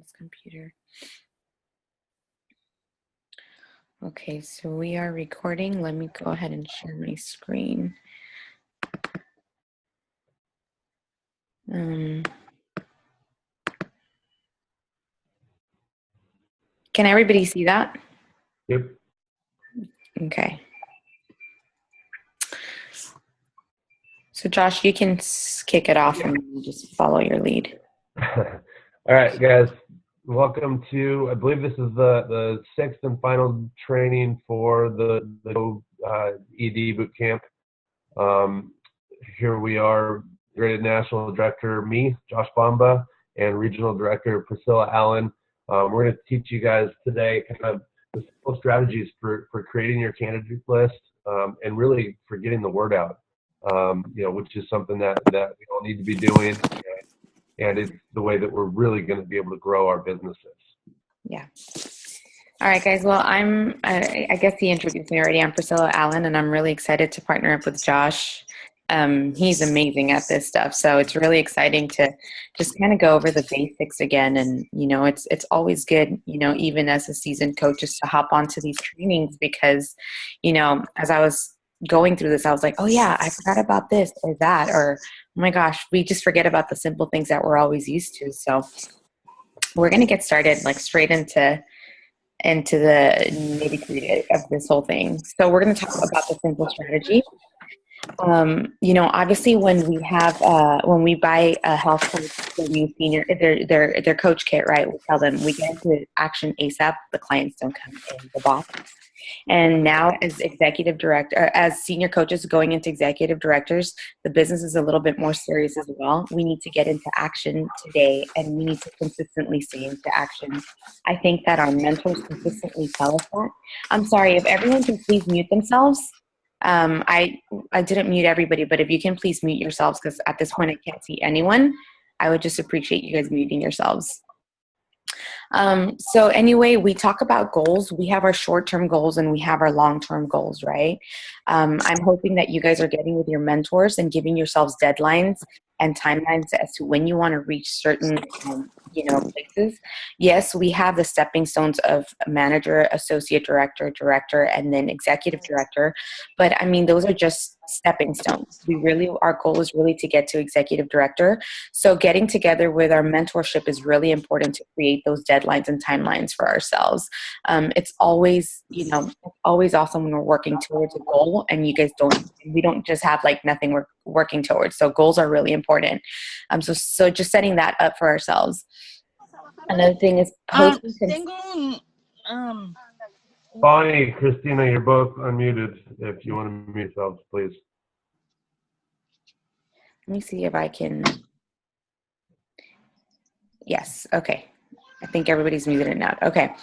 this computer. Okay, so we are recording. Let me go ahead and share my screen. Can everybody see that? Yep. Okay. So Josh, you can kick it off and just follow your lead. All right, guys. Welcome to, I believe this is the sixth and final training for the ED Bootcamp. Here we are, Graded National Director, me, Josh Bamba, and Regional Director, Priscilla Allen. We're going to teach you guys today kind of the simple strategies for creating your candidate list and really for getting the word out, which is something that we all need to be doing. And it's the way that we're really going to be able to grow our businesses. Yeah. All right, guys. Well, I guess he introduced me already. I'm Priscilla Allen, and I'm really excited to partner up with Josh. He's amazing at this stuff. So it's really exciting to just kind of go over the basics again. And, it's always good, even as a seasoned coach, just to hop onto these trainings because, as I was going through this, I was like, oh yeah, I forgot about this or that, or oh my gosh, we just forget about the simple things that we're always used to. So we're going to get started like straight into the nitty-gritty of this whole thing. So we're going to talk about the simple strategy. Obviously when we buy a health coach, the new senior, their coach kit, right? We tell them we get into action ASAP. The clients don't come in the box. And now as executive director, as senior coaches going into executive directors, the business is a little bit more serious as well. We need to get into action today and we need to consistently stay into action. I think that our mentors consistently tell us that. I'm sorry, if everyone can please mute themselves. I didn't mute everybody, but if you can please mute yourselves because at this point I can't see anyone. I would just appreciate you guys muting yourselves. So anyway, we talk about goals. We have our short-term goals and we have our long-term goals, right? I'm hoping that you guys are getting with your mentors and giving yourselves deadlines and timelines as to when you want to reach certain, places. Yes, we have the stepping stones of manager, associate director, and then executive director. But I mean, those are just stepping stones. Our goal is really to get to executive director. So getting together with our mentorship is really important to create those deadlines and timelines for ourselves. It's always, always awesome when we're working towards a goal and we don't just have like nothing we're working towards. So goals are really important. So just setting that up for ourselves. Another thing is posting. Bonnie, Christina, you're both unmuted. If you want to mute yourselves, please. Let me see if I can. Yes. Okay. I think everybody's muted now. Okay.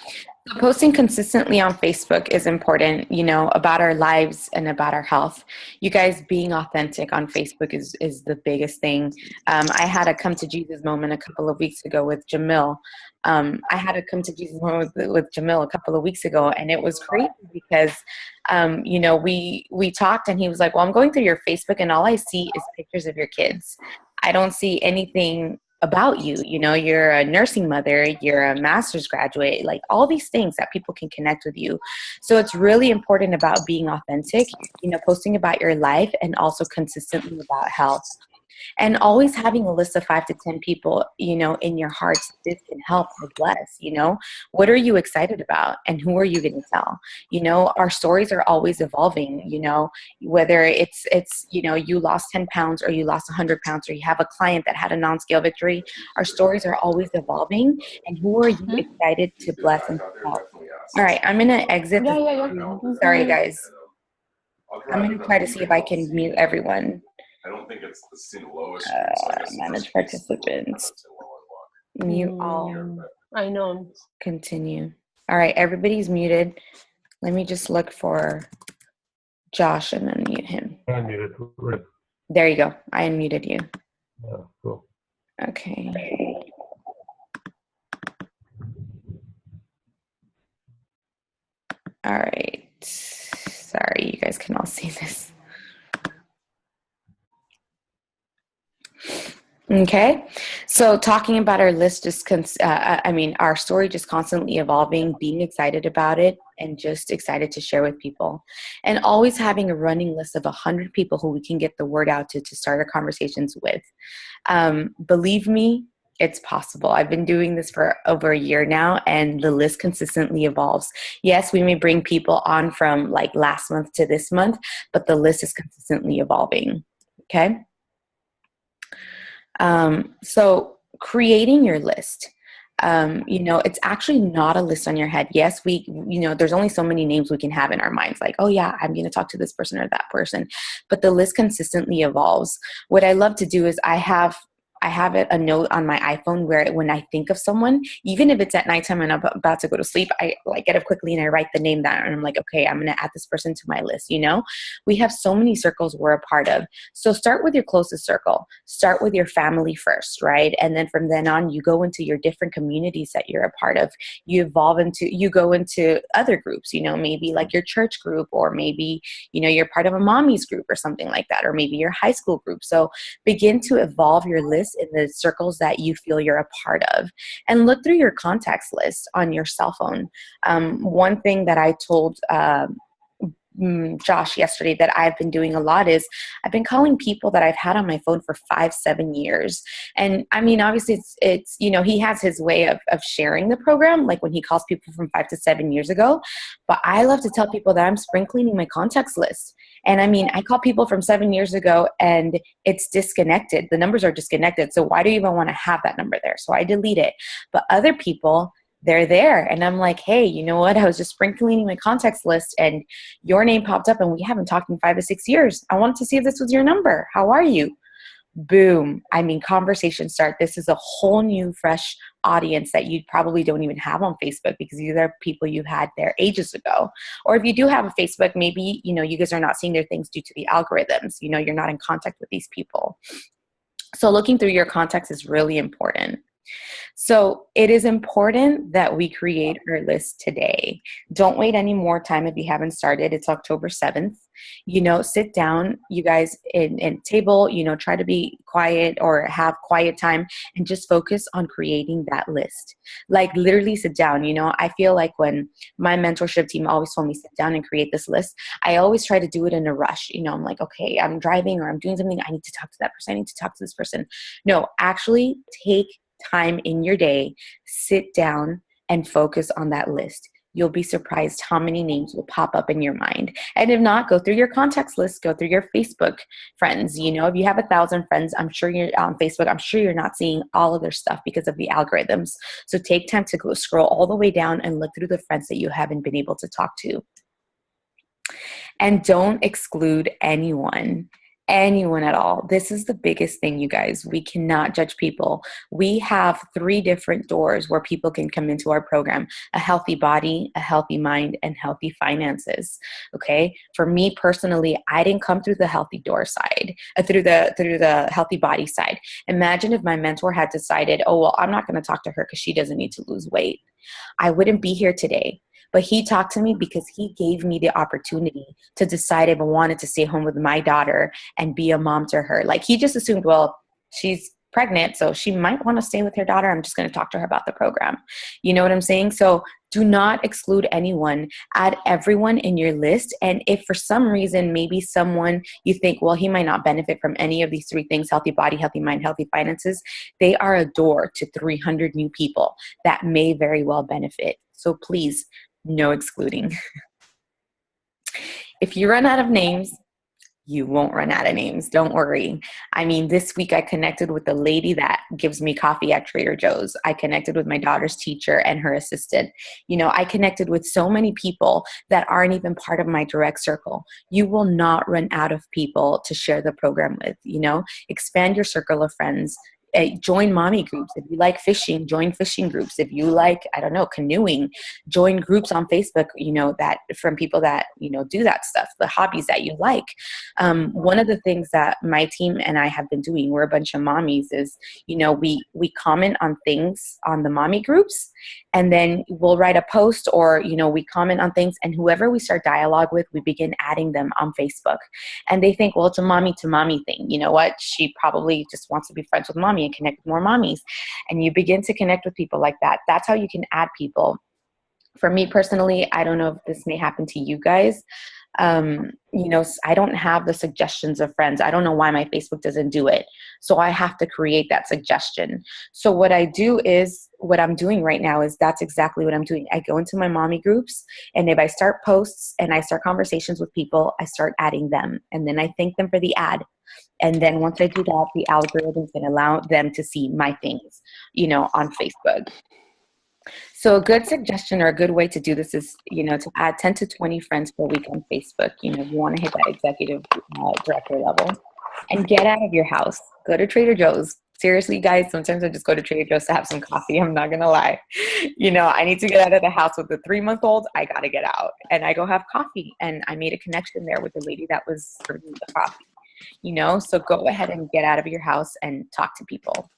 So posting consistently on Facebook is important, about our lives and about our health. You guys being authentic on Facebook is the biggest thing. I had a come to Jesus moment a couple of weeks ago with Jamil. With Jamil a couple of weeks ago, and it was crazy because, we talked and he was like, well, I'm going through your Facebook and all I see is pictures of your kids. I don't see anything about you. You're a nursing mother, you're a master's graduate, like all these things that people can connect with you. So it's really important about being authentic, posting about your life and also consistently about health. And always having a list of 5 to 10 people, in your hearts, this can help or bless, what are you excited about and who are you going to tell? Our stories are always evolving, whether it's, you lost 10 pounds or you lost 100 pounds or you have a client that had a non-scale victory. Our stories are always evolving. And who are you excited to bless and help? All right, I'm going to exit. Sorry, guys. I'm going to try to see if I can mute everyone. I don't think it's the lowest. Manage participants. Mute all. I know. Continue. All right, everybody's muted. Let me just look for Josh and unmute him. Unmuted. There you go. I unmuted you. Yeah, cool. Okay. All right. Sorry, you guys can all see this. Okay, so So talking about our list, our story just constantly evolving, being excited about it, and just excited to share with people. And always having a running list of 100 people who we can get the word out to start our conversations with. Believe me, it's possible. I've been doing this for over a year now, and the list consistently evolves. Yes, we may bring people on from like last month to this month, but the list is consistently evolving. Okay. So creating your list, it's actually not a list on your head. Yes, there's only so many names we can have in our minds. Like, oh yeah, I'm going to talk to this person or that person, but the list consistently evolves. What I love to do is I have a note on my iPhone where when I think of someone, even if it's at nighttime and I'm about to go to sleep, I like get up quickly and I write the name down and I'm like, okay, I'm going to add this person to my list. We have so many circles we're a part of. So start with your closest circle. Start with your family first, right? And then from then on, you go into your different communities that you're a part of. You go into other groups, maybe like your church group, or maybe, you're part of a mommy's group or something like that, or maybe your high school group. So begin to evolve your list in the circles that you feel you're a part of, and look through your contacts list on your cell phone. One thing that I told Josh yesterday that I've been doing a lot is I've been calling people that I've had on my phone for 5-7 years. And I mean, obviously it's he has his way of sharing the program, like when he calls people from 5 to 7 years ago. But I love to tell people that I'm spring cleaning my contacts list. And I mean, I call people from 7 years ago and it's disconnected. The numbers are disconnected. So why do you even want to have that number there? So I delete it. But other people, they're there. And I'm like, hey, you know what? I was just spring cleaning my contacts list and your name popped up and we haven't talked in 5 to 6 years. I wanted to see if this was your number. How are you? Boom. I mean, conversations start. This is a whole new, fresh audience that you probably don't even have on Facebook, because these are people you had there ages ago. Or if you do have a Facebook, maybe, you guys are not seeing their things due to the algorithms. You're not in contact with these people. So looking through your contacts is really important. So it is important that we create our list today. Don't wait any more time if you haven't started. It's October 7th. Sit down, you guys, in table, try to be quiet or have quiet time and just focus on creating that list. Like literally sit down. I feel like when my mentorship team always told me sit down and create this list, I always try to do it in a rush. I'm like, okay, I'm driving or I'm doing something. I need to talk to that person. I need to talk to this person. No, actually take time in your day, sit down and focus on that list. You'll be surprised how many names will pop up in your mind. And if not, go through your contacts list, go through your Facebook friends. If you have 1,000 friends, I'm sure you're on Facebook. I'm sure you're not seeing all of their stuff because of the algorithms. So take time to go scroll all the way down and look through the friends that you haven't been able to talk to. And don't exclude anyone at all. This is the biggest thing, you guys. We cannot judge people. We have 3 different doors where people can come into our program: a healthy body, a healthy mind, and healthy finances. Okay. For me personally, I didn't come through the healthy door side, through the healthy body side. Imagine if my mentor had decided, oh, well, I'm not going to talk to her because she doesn't need to lose weight. I wouldn't be here today. But he talked to me because he gave me the opportunity to decide if I wanted to stay home with my daughter and be a mom to her. Like he just assumed, well, she's pregnant, so she might want to stay with her daughter. I'm just going to talk to her about the program. You know what I'm saying? So do not exclude anyone. Add everyone in your list. And if for some reason, maybe someone you think, well, he might not benefit from any of these 3 things: healthy body, healthy mind, healthy finances, they are a door to 300 new people that may very well benefit. So please, no excluding. If you run out of names, you won't run out of names. Don't worry. I mean, this week I connected with the lady that gives me coffee at Trader Joe's. I connected with my daughter's teacher and her assistant. I connected with so many people that aren't even part of my direct circle. You will not run out of people to share the program with. Expand your circle of friends. Join mommy groups. If you like fishing, join fishing groups. If you like, I don't know, canoeing, join groups on Facebook, that from people that, do that stuff, the hobbies that you like. One of the things that my team and I have been doing, we're a bunch of mommies, is, we comment on things on the mommy groups, and then we'll write a post, or, we comment on things, and whoever we start dialogue with, we begin adding them on Facebook. And they think, well, it's a mommy to mommy thing. You know what? She probably just wants to be friends with mommy. mommy and connect with more mommies. And you begin to connect with people like that. That's how you can add people. For me personally, I don't know if this may happen to you guys. I don't have the suggestions of friends. I don't know why my Facebook doesn't do it. So I have to create that suggestion. So what I do is, what I'm doing right now is that's exactly what I'm doing. I go into my mommy groups, and if I start posts and I start conversations with people, I start adding them. And then I thank them for the ad. And then once I do that, the algorithm can allow them to see my things, on Facebook. So a good suggestion or a good way to do this is, to add 10 to 20 friends per week on Facebook. You want to hit that executive director level, and get out of your house. Go to Trader Joe's. Seriously, guys, sometimes I just go to Trader Joe's to have some coffee. I'm not going to lie. I need to get out of the house with the 3-month-old. I got to get out. And I go have coffee. And I made a connection there with the lady that was serving me the coffee. So go ahead and get out of your house and talk to people.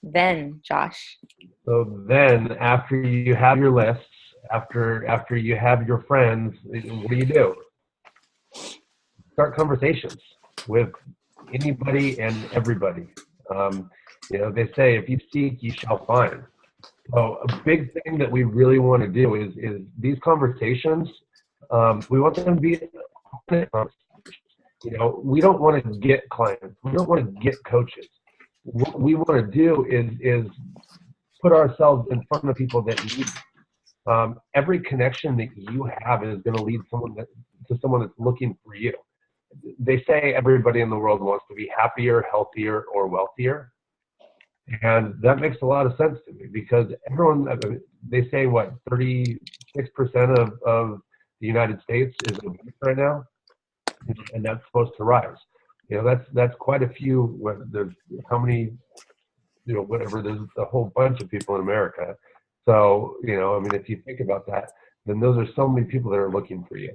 Then, Josh. So then, after you have your lists, after you have your friends, what do? Start conversations with anybody and everybody. They say, if you seek, you shall find. So a big thing that we really want to do is these conversations. We want them to be. We don't want to get clients. We don't want to get coaches. What we want to do is put ourselves in front of people that need every connection that you have is going to lead to someone that's looking for you. They say everybody in the world wants to be happier, healthier, or wealthier. And that makes a lot of sense to me, because they say 36% of the United States is obese right now, and that's supposed to rise. That's quite a few. There's how many, whatever, there's a whole bunch of people in America. So, if you think about that, then those are so many people that are looking for you.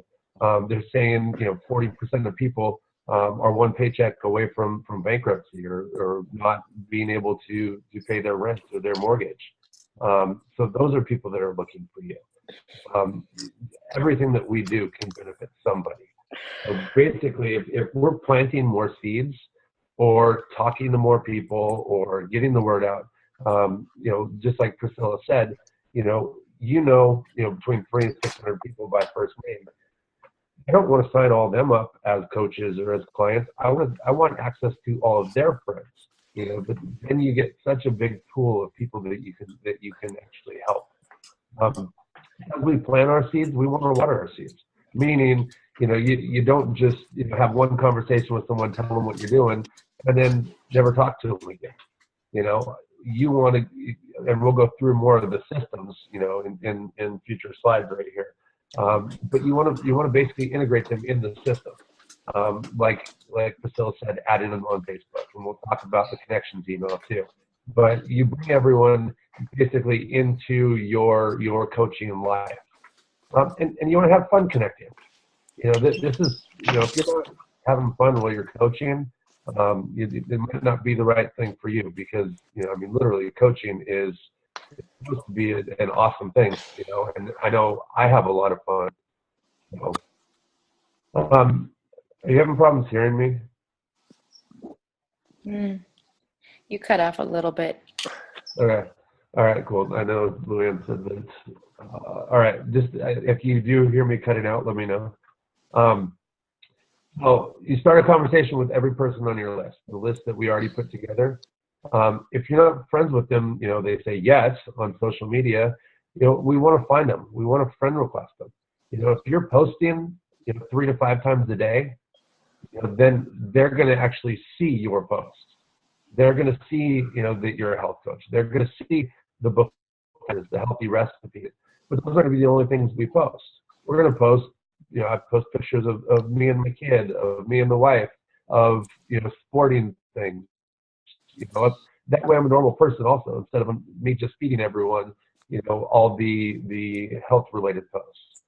They're saying, 40% of people are one paycheck away from bankruptcy or not being able to pay their rent or their mortgage. So those are people that are looking for you. Everything that we do can benefit somebody. So basically, if we're planting more seeds or talking to more people or getting the word out, just like Priscilla said, between 300 and 600 people by first name. I don't want to sign all of them up as coaches or as clients. I want access to all of their friends. But then you get such a big pool of people that you can actually help. As we plant our seeds, we want to water our seeds. Meaning, you don't just have one conversation with someone, tell them what you're doing, and then never talk to them again. You want to, and we'll go through more of the systems, in future slides right here. But you want to basically integrate them in the system, like Priscilla said, adding them on Facebook, and we'll talk about the connections email too. But you bring everyone basically into your coaching life, and you want to have fun connecting. This is, if you're not having fun while you're coaching, it might not be the right thing for you, because literally coaching is supposed to be an awesome thing, and I know I have a lot of fun. Are you having problems hearing me? You cut off a little bit. Okay. All right, cool. I know Luann said that. All right. Just if you do hear me cutting out, let me know. So you start a conversation with every person on your list, the list that we already put together. If you're not friends with them, they say yes on social media. We want to find them. We want to friend request them. If you're posting, 3 to 5 times a day, then they're going to actually see your posts. They're going to see, that you're a health coach. They're going to see the book, the healthy recipes. But those aren't going to be the only things we post. We're going to post, I post pictures of me and my kid, of me and the wife, of, sporting things. That way I'm a normal person also, instead of me just feeding everyone, all the health related posts.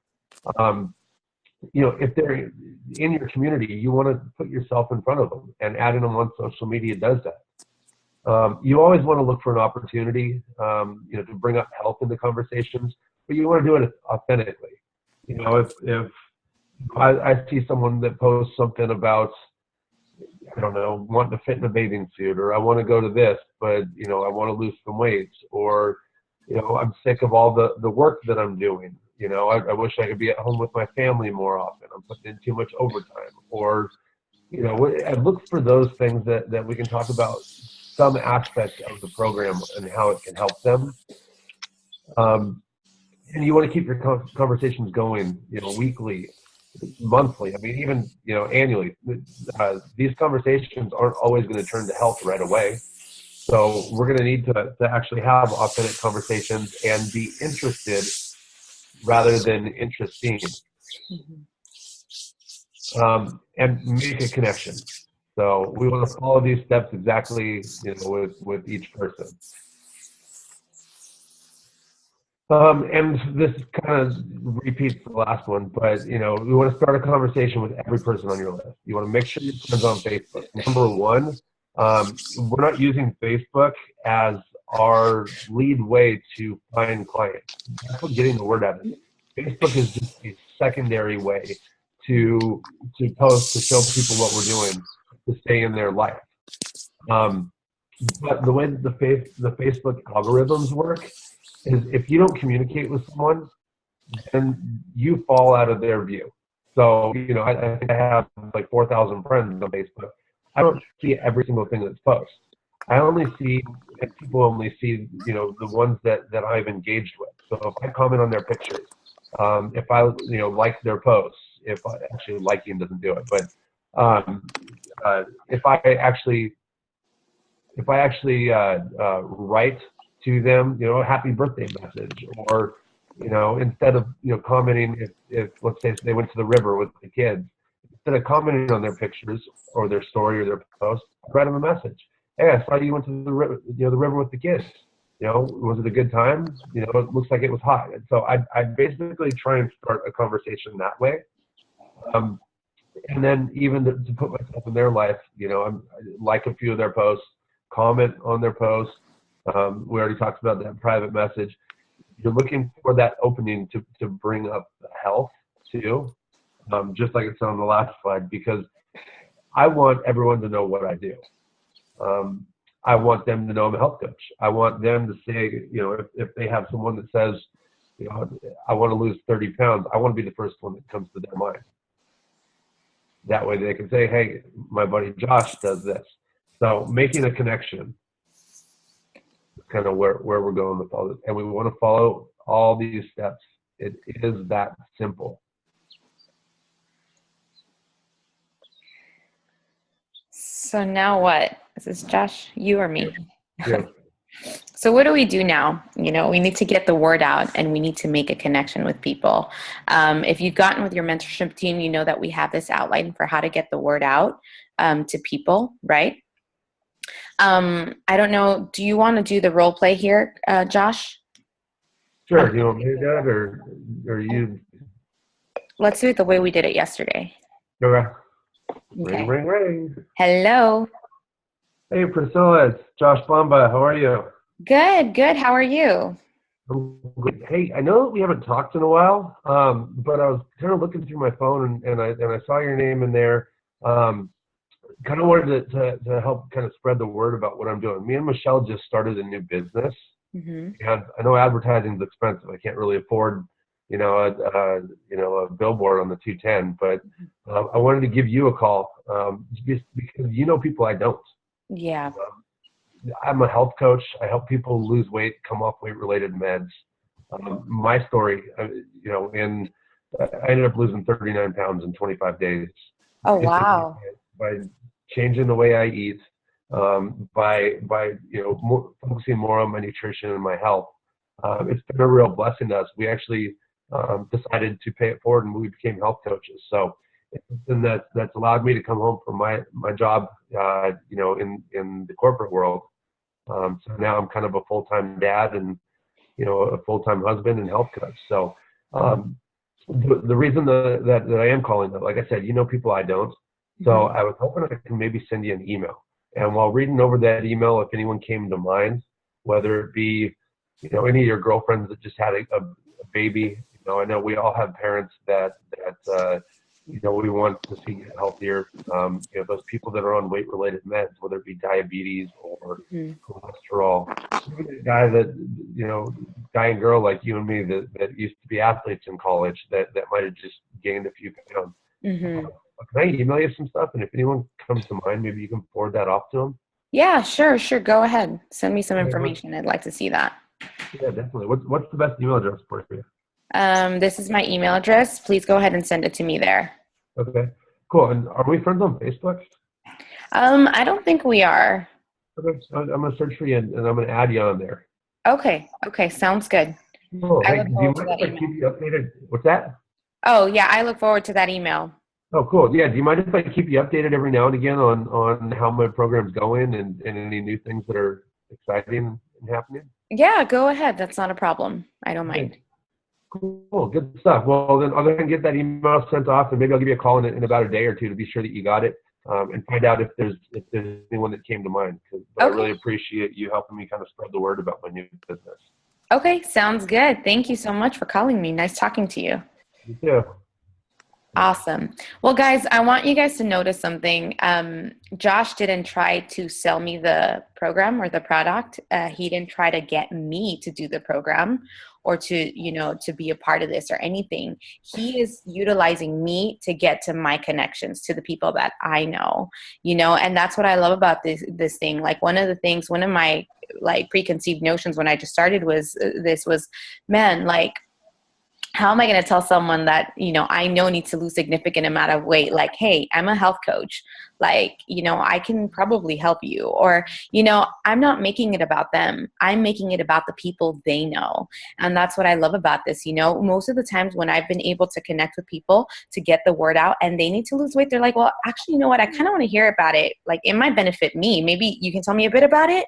If they're in your community, you want to put yourself in front of them, and adding them on social media does that. You always want to look for an opportunity, to bring up health into conversations, but you want to do it authentically. If I see someone that posts something about, I don't know, wanting to fit in a bathing suit, or I want to go to this, but, I want to lose some weight, or, I'm sick of all the work that I'm doing. I wish I could be at home with my family more often. I'm putting in too much overtime, or, I look for those things that we can talk about some aspect of the program and how it can help them. And you want to keep your conversations going, weekly, monthly. I mean, even annually. These conversations aren't always going to turn to health right away. So we're going to need to actually have authentic conversations and be interested rather than interesting, and make a connection. So we want to follow these steps exactly, with each person. And this kind of repeats the last one, but we want to start a conversation with every person on your list. You want to make sure your friends on Facebook. Number one, we're not using Facebook as our lead way to find clients. That's what getting the word out is. Facebook is just a secondary way to post, to show people what we're doing, to stay in their life. But the way that the Facebook algorithms work is, if you don't communicate with someone, then you fall out of their view. So, I think I have like 4,000 friends on Facebook. I don't see every single thing that's posted. I only see, and people only see, the ones that I've engaged with. So if I comment on their pictures, if I, like their posts, actually liking doesn't do it, but if I actually write to them, a happy birthday message, or, instead of, commenting, if let's say they went to the river with the kids, instead of commenting on their pictures or their story or their post, I write them a message. Hey, I saw you went to the river, the river with the kids. Was it a good time? It looks like it was hot. And so I basically try and start a conversation that way. And then even to put myself in their life, I like a few of their posts, comment on their posts. We already talked about that private message. You're looking for that opening to bring up the health too, just like it's on the last slide, because I want everyone to know what I do. I want them to know I'm a health coach. I want them to say, if they have someone that says, I want to lose 30 pounds, I want to be the first one that comes to their mind. That way they can say, hey, my buddy Josh does this. So making a connection is kind of where we're going with all this. And we want to follow all these steps. It is that simple. So now what? Is this Josh, you or me? Yeah. So what do we do now? We need to get the word out, and we need to make a connection with people. If you've gotten with your mentorship team, you know that we have this outline for how to get the word out to people, right? I don't know. Do you want to do the role play here, Josh? Sure. Do you want me to do that, or you? Let's do it the way we did it yesterday. Okay. Okay. Ring, ring, ring. Hello. Hey, Priscilla. It's Josh Bomba. How are you? Good. How are you? I'm good. Hey, I know that we haven't talked in a while, but I was kind of looking through my phone and I saw your name in there. Kind of wanted to help kind of spread the word about what I'm doing. Me and Michelle just started a new business, and I know advertising is expensive. I can't really afford, a billboard on the 210. But I wanted to give you a call because people I don't. Yeah. I'm a health coach. I help people lose weight, come off weight-related meds. My story, I ended up losing 39 pounds in 25 days. Oh, wow. By changing the way I eat, by focusing more on my nutrition and my health. It's been a real blessing to us. We actually decided to pay it forward, and we became health coaches. So it's something that's allowed me to come home from my job, in the corporate world. So now I'm kind of a full-time dad and, a full-time husband and health coach. So the reason that I am calling, though, like I said, people I don't. So I was hoping I could maybe send you an email. And while reading over that email, if anyone came to mind, whether it be, any of your girlfriends that just had a baby, I know we all have parents that we want to see get healthier. Those people that are on weight-related meds, whether it be diabetes or Mhm. cholesterol, even a guy that, guy and girl like you and me that used to be athletes in college that might have just gained a few pounds. Mhm. Can I email you some stuff? And if anyone comes to mind, maybe you can forward that off to them. Yeah, sure, sure. Go ahead. Send me some Okay, information. I'd like to see that. yeah, definitely. What's the best email address for you? This is my email address. Please go ahead and send it to me there. Okay, cool. And are we friends on Facebook? I don't think we are. Okay, so I'm gonna search for you and I'm gonna add you on there. Okay, okay, sounds good. Cool. I Hey, look do you forward to mind that if I email. keep you updated? What's that? Oh, yeah, I look forward to that email. Oh, cool. Yeah. Do you mind if I keep you updated every now and again on how my program's going and any new things that are exciting and happening? Yeah, go ahead. That's not a problem. I don't Okay. mind. Cool. Good stuff. Well, then I'll go ahead and get that email sent off, and maybe I'll give you a call in about a day or two to be sure that you got it, and find out if there's anyone that came to mind. But I really Okay. appreciate you helping me kind of spread the word about my new business. Okay, sounds good. Thank you so much for calling me. Nice talking to you. You too. Awesome. Well, guys, I want you guys to notice something. Josh didn't try to sell me the program or the product. He didn't try to get me to do the program or to be a part of this or anything. He is utilizing me to get to my connections, to the people that I know, and that's what I love about this thing. Like one of my like preconceived notions when I just started was, man, like, how am I going to tell someone that, I know needs to lose significant amount of weight? Like, hey, I'm a health coach. Like, I can probably help you. Or, I'm not making it about them. I'm making it about the people they know. And that's what I love about this. Most of the times when I've been able to connect with people to get the word out and they need to lose weight, they're like, well, actually, you know what? I kind of want to hear about it. Like, it might benefit me. Maybe you can tell me a bit about it.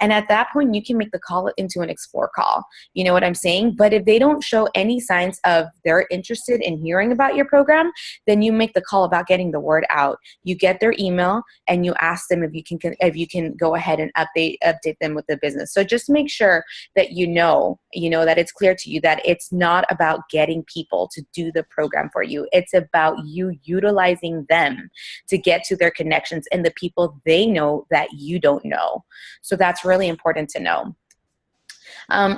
And at that point, you can make the call into an explore call. You know what I'm saying? But if they don't show any signs of they're interested in hearing about your program, then you make the call about getting the word out. You get their email and you ask them if you can go ahead and update them with the business. So just make sure that that it's clear to you that it's not about getting people to do the program for you. It's about you utilizing them to get to their connections and the people they know that you don't know. So that's really important to know.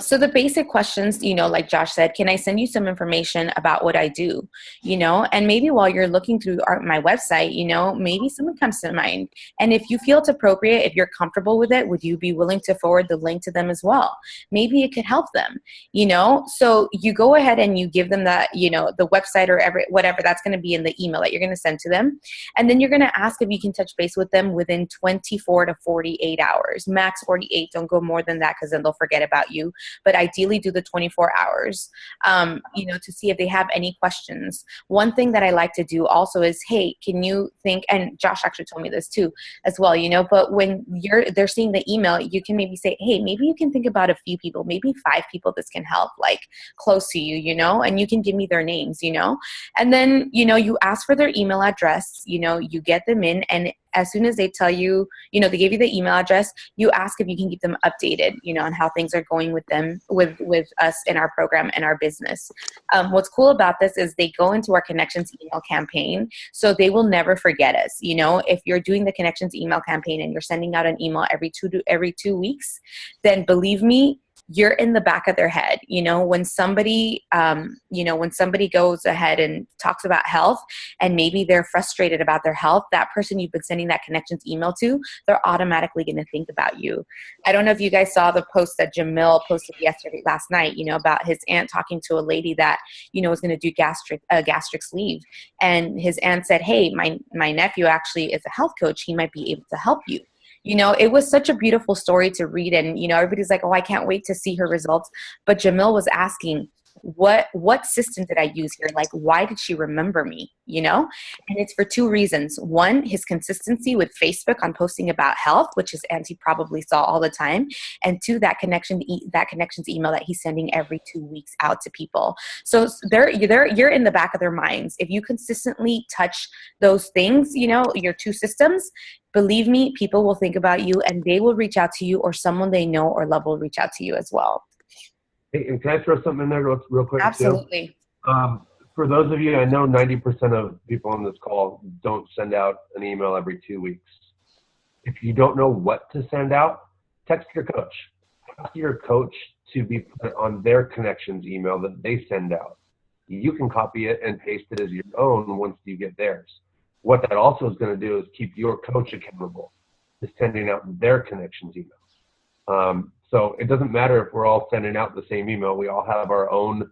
So the basic questions, like Josh said, can I send you some information about what I do? And maybe while you're looking through my website, maybe someone comes to mind. And if you feel it's appropriate, if you're comfortable with it, would you be willing to forward the link to them as well? Maybe it could help them, So you go ahead and you give them that, the website or whatever that's going to be in the email that you're going to send to them. And then you're going to ask if you can touch base with them within 24 to 48 hours, max 48. Don't go more than that because then they'll forget about you. But ideally do the 24 hours, to see if they have any questions. One thing that I like to do also is, hey, can you think, and Josh actually told me this too as well, but when they're seeing the email, you can maybe say, hey, maybe you can think about a few people, maybe 5 people this can help, like close to you, and you can give me their names, and then, you ask for their email address, you get them in, and as soon as they tell you, they give you the email address, you ask if you can keep them updated, on how things are going with them, with us in our program and our business. What's cool about this is they go into our Connections email campaign, so they will never forget us. If you're doing the Connections email campaign and you're sending out an email every 2 weeks, then believe me, you're in the back of their head. When somebody, when somebody goes ahead and talks about health and maybe they're frustrated about their health, that person you've been sending that Connections email to, they're automatically going to think about you. I don't know if you guys saw the post that Jamil posted last night, about his aunt talking to a lady that, was going to do gastric sleeve. And his aunt said, hey, my nephew actually is a health coach. He might be able to help you. It was such a beautiful story to read, and, everybody's like, oh, I can't wait to see her results. But Jamil was asking, what system did I use here? Like, why did she remember me? And it's for 2 reasons. One, his consistency with Facebook on posting about health, which his auntie probably saw all the time. And 2, that connections email that he's sending every 2 weeks out to people. So you're in the back of their minds. If you consistently touch those things, your 2 systems, believe me, people will think about you and they will reach out to you, or someone they know or love will reach out to you as well. Hey, and can I throw something in there real quick too? Absolutely. Um, for those of you, I know 90% of people on this call don't send out an email every 2 weeks. If you don't know what to send out, text your coach. Ask your coach to be put on their connections email that they send out. You can copy it and paste it as your own once you get theirs. What that also is going to do is keep your coach accountable to sending out their connections email. So it doesn't matter if we're all sending out the same email. We all have our own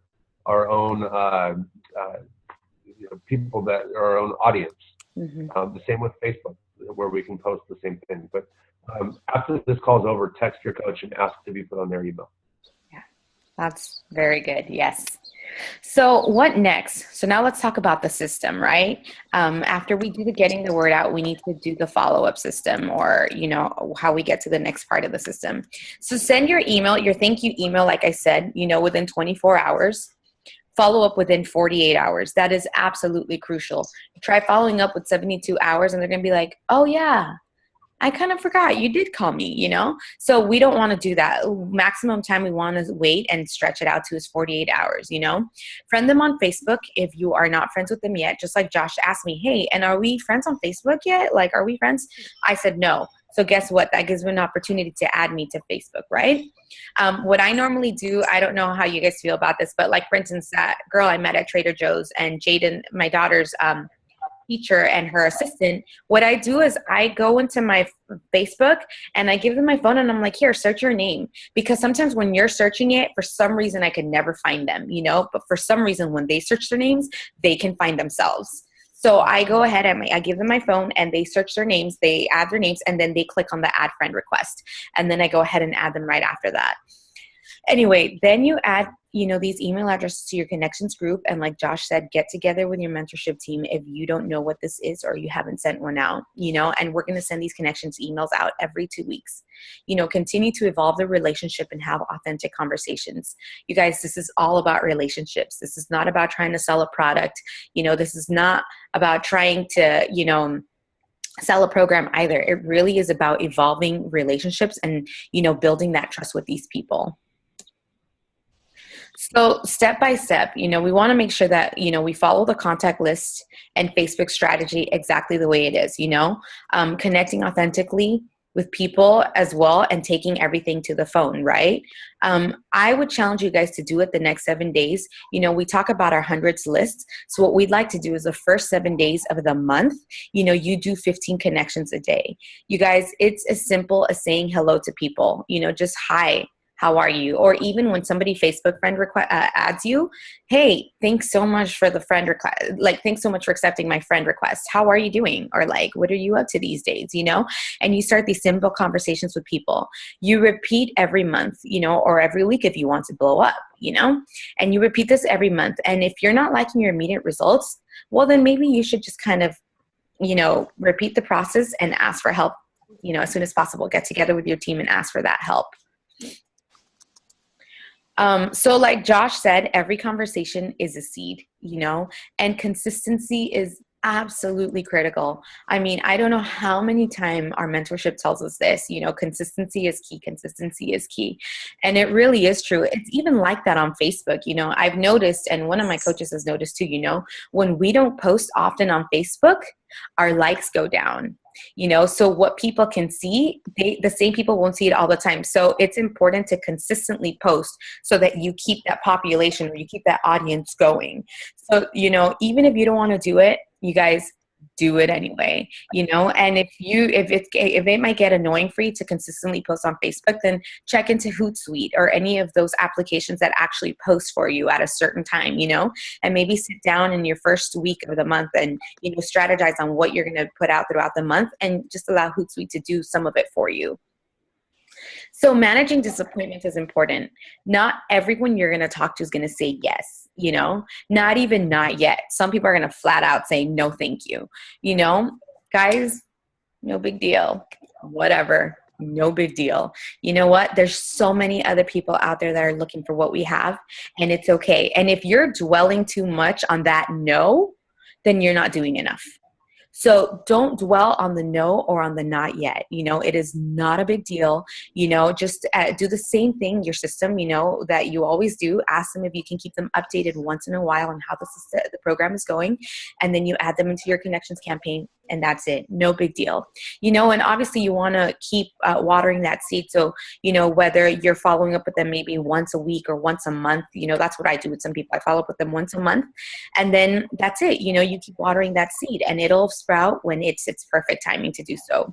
people that are our own audience. The same with Facebook, where we can post the same thing. But after this call's over, text your coach and ask to be put on their email. Yeah, that's very good. Yes. So what next? So now let's talk about the system, right? After we do the getting the word out, we need to do the follow-up system, or, how we get to the next part of the system. So send your email, your thank you email, like I said, within 24 hours. Follow up within 48 hours. That is absolutely crucial. Try following up with 72 hours and they're going to be like, oh yeah, I kind of forgot you did call me, So we don't want to do that. Maximum time we want to wait and stretch it out to is 48 hours, Friend them on Facebook if you are not friends with them yet. Just like Josh asked me, hey, and are we friends on Facebook yet? Like, are we friends? I said no. So guess what? That gives me an opportunity to add me to Facebook, right? What I normally do, I don't know how you guys feel about this, but like, for instance, that girl I met at Trader Joe's and Jaden, my daughter's teacher and her assistant, what I do is I go into my Facebook and I give them my phone and I'm like, here, search your name. Because sometimes when you're searching it, for some reason, I can never find them, but for some reason, when they search their names, they can find themselves. So I go ahead and I give them my phone and they search their names, they add their names, and then they click on the add friend request. And then I go ahead and add them right after that. Anyway, then you add, these email addresses to your connections group. And like Josh said, get together with your mentorship team if you don't know what this is or you haven't sent one out, and we're going to send these connections emails out every 2 weeks. Continue to evolve the relationship and have authentic conversations. You guys, this is all about relationships. This is not about trying to sell a product. This is not about trying to, sell a program either. It really is about evolving relationships and, building that trust with these people. So step by step, we want to make sure that, we follow the contact list and Facebook strategy exactly the way it is, connecting authentically with people as well and taking everything to the phone, right? I would challenge you guys to do it the next 7 days. We talk about our hundreds list. So what we'd like to do is the first 7 days of the month, you do 15 connections a day. You guys, it's as simple as saying hello to people, just hi. How are you? Or even when somebody Facebook friend adds you, hey, thanks so much for the friend request. Like, thanks so much for accepting my friend request. How are you doing? Or like, what are you up to these days? And you start these simple conversations with people. You repeat every month, or every week if you want to blow up, and you repeat this every month. And if you're not liking your immediate results, well, then maybe you should just kind of, repeat the process and ask for help, as soon as possible. Get together with your team and ask for that help. So like Josh said, every conversation is a seed, and consistency is absolutely critical. I mean, I don't know how many times our mentorship tells us this, consistency is key. Consistency is key. And it really is true. It's even like that on Facebook. I've noticed, and one of my coaches has noticed too, when we don't post often on Facebook, our likes go down. So what people can see, the same people won't see it all the time. So it's important to consistently post so that you keep that population or you keep that audience going. So, even if you don't want to do it, you guys do it anyway, and if it might get annoying for you to consistently post on Facebook, then check into Hootsuite or any of those applications that actually post for you at a certain time, and maybe sit down in your first week of the month and, strategize on what you're going to put out throughout the month and just allow Hootsuite to do some of it for you. So managing disappointment is important. Not everyone you're going to talk to is going to say yes, not even not yet. Some people are going to flat out say, no, thank you. Guys, no big deal. Whatever. No big deal. You know what? There's so many other people out there that are looking for what we have, and it's okay. And if you're dwelling too much on that no, then you're not doing enough. So don't dwell on the no or on the not yet. It is not a big deal. Just do the same thing, your system, that you always do. Ask them if you can keep them updated once in a while on how the program is going. And then you add them into your connections campaign, and that's it. No big deal. And obviously you want to keep watering that seed. So, whether you're following up with them maybe once a week or once a month, that's what I do with some people. I follow up with them once a month, and then that's it. You keep watering that seed, and it'll sprout when it's perfect timing to do so.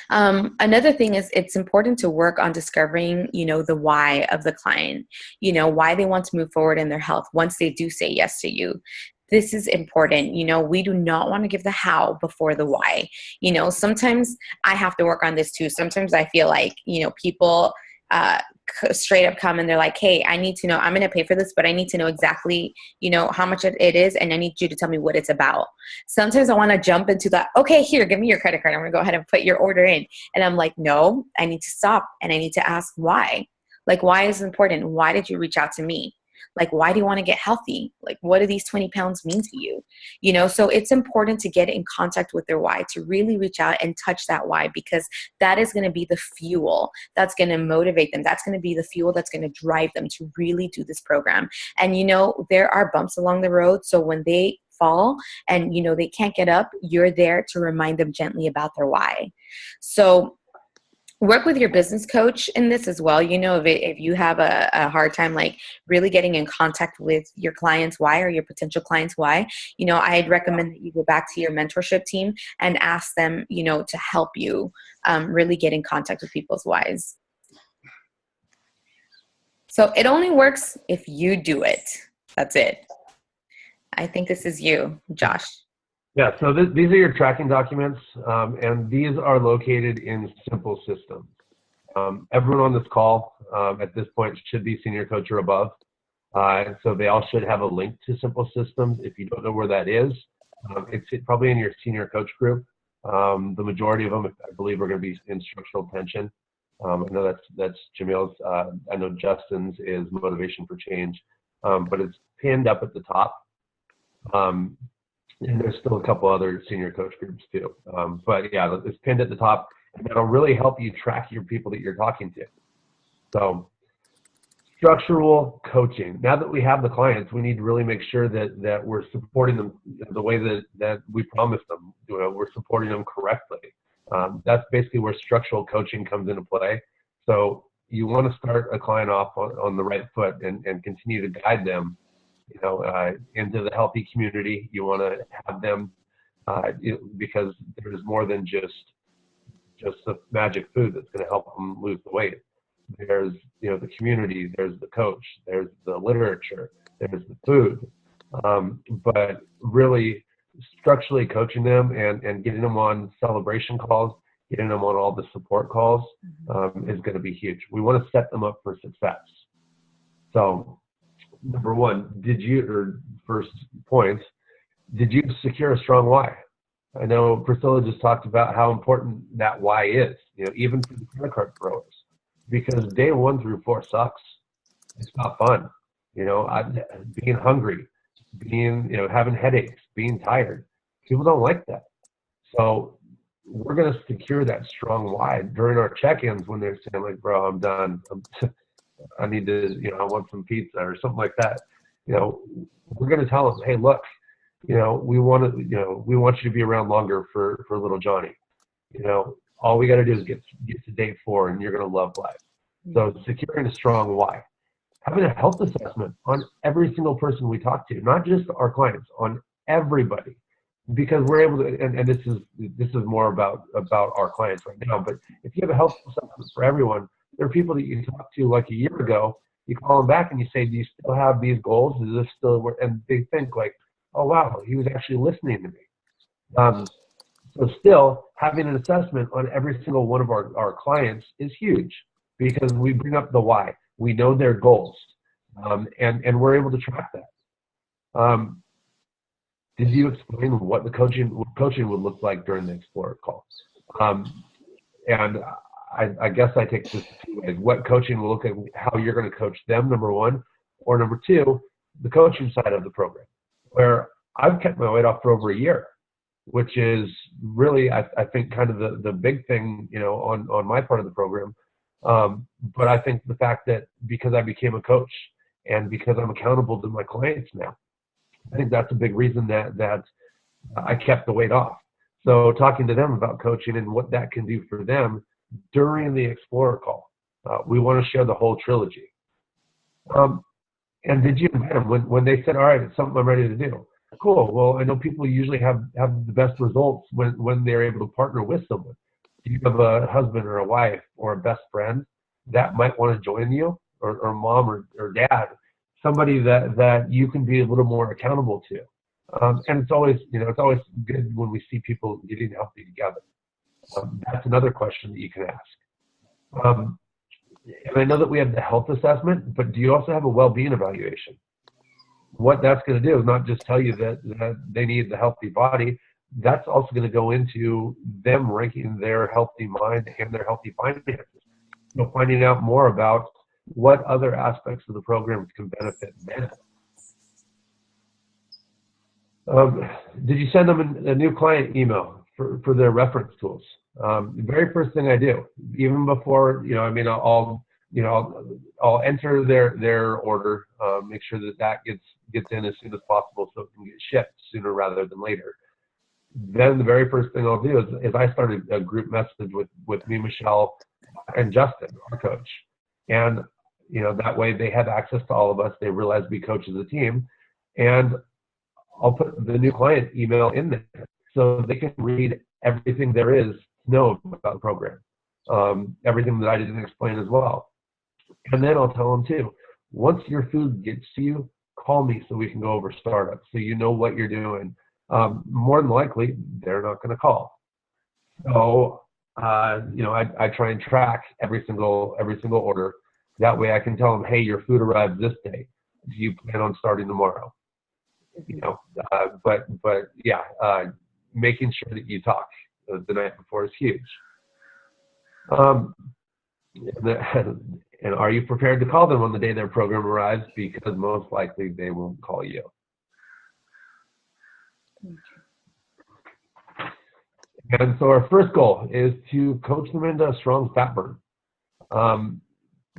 Another thing is it's important to work on discovering, the why of the client, why they want to move forward in their health once they do say yes to you. This is important. We do not want to give the how before the why. Sometimes I have to work on this too. Sometimes I feel like, people straight up come and they're like, hey, I need to know, I'm going to pay for this, but I need to know exactly, how much it is. And I need you to tell me what it's about. Sometimes I want to jump into that. Okay, here, give me your credit card. I'm going to go ahead and put your order in. And I'm like, no, I need to stop. And I need to ask why. Like, why is it important? Why did you reach out to me? Like, why do you want to get healthy? Like, what do these 20 pounds mean to you? So it's important to get in contact with their why, to really reach out and touch that why, because that is going to be the fuel that's going to motivate them. That's going to be the fuel that's going to drive them to really do this program. And, there are bumps along the road. So when they fall and, they can't get up, you're there to remind them gently about their why. So work with your business coach in this as well. If you have a hard time, like really getting in contact with your clients' why or your potential clients' why, I'd recommend that you go back to your mentorship team and ask them, to help you really get in contact with people's whys. So it only works if you do it. That's it. I think this is you, Josh. Yeah, so these are your tracking documents, and these are located in Simple Systems. Everyone on this call at this point should be senior coach or above, and so they all should have a link to Simple Systems. If you don't know where that is, it's probably in your senior coach group. The majority of them, I believe, are going to be in structural tension. I know that's Jamil's. I know Justin's is motivation for change, but it's pinned up at the top. And there's still a couple other senior coach groups too. But yeah, it's pinned at the top, and that'll really help you track your people that you're talking to. So structural coaching. Now that we have the clients, we need to really make sure that we're supporting them the way that we promised them. We're supporting them correctly. That's basically where structural coaching comes into play. So you want to start a client off on the right foot and continue to guide them into the healthy community. You want to have them, because there's more than just the magic food that's going to help them lose the weight. There's, the community, there's the coach, there's the literature, there's the food. But really structurally coaching them and getting them on celebration calls, getting them on all the support calls is going to be huge. We want to set them up for success. So, number one, first point, did you secure a strong why? I know Priscilla just talked about how important that why is, even for the credit card throwers, because day 1 through 4 sucks. It's not fun. Being hungry, having headaches, being tired. People don't like that. So we're going to secure that strong why during our check-ins when they're saying like, bro, I'm done. I need to, I want some pizza or something like that. We're going to tell them, hey, look, we want you to be around longer for little Johnny. All we got to do is get to day 4 and you're going to love life. So securing a strong why. Having a health assessment on every single person we talk to, not just our clients, on everybody, because we're able to, and this is more about our clients right now, but if you have a health assessment for everyone, there are people that you talked to like a year ago, you call them back and you say, do you still have these goals? Is this still work? And they think like, oh, wow, he was actually listening to me. So still having an assessment on every single one of our clients is huge, because we bring up the why. We know their goals, and we're able to track that. Did you explain what coaching would look like during the Explorer call? And I guess I take this 2 ways. What coaching will look at, how you're going to coach them, number 1, or number 2, the coaching side of the program, where I've kept my weight off for over a year. which is really, I think, kind of the big thing, on my part of the program. But I think the fact that because I became a coach and because I'm accountable to my clients now, I think that's a big reason that I kept the weight off. So talking to them about coaching and what that can do for them during the Explorer call, we want to share the whole trilogy. And did you invite them when they said, all right, it's something I'm ready to do? Cool. Well, I know people usually have the best results when they're able to partner with someone. Do you have a husband or a wife or a best friend that might want to join you, or mom or dad, somebody that you can be a little more accountable to? And it's always good when we see people getting healthy together. That's another question that you can ask. And I know that we have the health assessment, but do you also have a well-being evaluation? What that's going to do is not just tell you that they need the healthy body. That's also going to go into them ranking their healthy mind and their healthy finances. Finding out more about what other aspects of the programs can benefit them. Did you send them a new client email for their reference tools? The very first thing I do, even before, I'll enter their order, make sure that gets in as soon as possible so it can get shipped sooner rather than later. Then the very first thing I'll do is I started a group message with me, Michelle, and Justin, our coach. And, that way they have access to all of us. They realize we coach as a team. And I'll put the new client email in there so they can read everything there is to know about the program, everything that I didn't explain as well. And then I'll tell them too, once your food gets to you, call me so we can go over startup so you know what you're doing. More than likely, they're not going to call. So, I try and track every single order. That way I can tell them, hey, your food arrived this day. Do you plan on starting tomorrow? But yeah, making sure that you talk the night before is huge. And are you prepared to call them on the day their program arrives? Because most likely they won't call you. And so our first goal is to coach them into a strong fat burn.